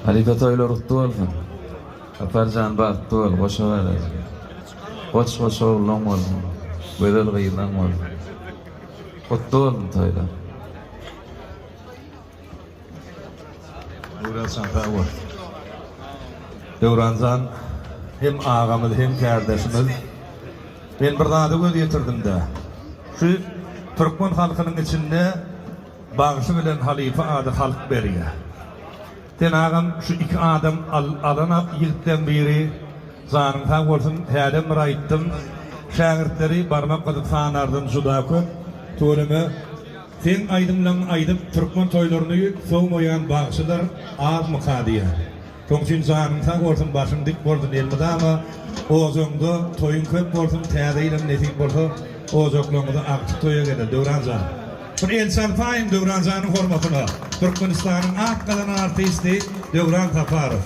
Halika toylar uttu olsun. Aparcan baktı ol, koşa var. Koş oğlum olsun. Bedel gıyılan olsun. Uttu olsun toylar. Uğraşan var. Devranzan hem ağamız hem kardeşimiz. Ben bir daha da göz getirdim de. Şu Türkmen halkının içinde bağışı bilen halife adı halk beriye. Den ağam şu iki adam alana yıldan beri zanın tam olsun hedem raytım. Şagirtleri barmak kadıp sanardım juda köp. Tuğrimi sen aydımdan aydıp Türkmen toylarını soğumayan bağışılar az mukadiye. Toңçin zanın tam olsun başın dik boldun elmede ama ozonda toyun köp olsun tədeyle netik bolsa ozokluğunda aktif toya gelir Devranzan. Bir insan faim Devranzan'ın hormatına Türkmenistan'ın ak kalan artisti Devran Taparov.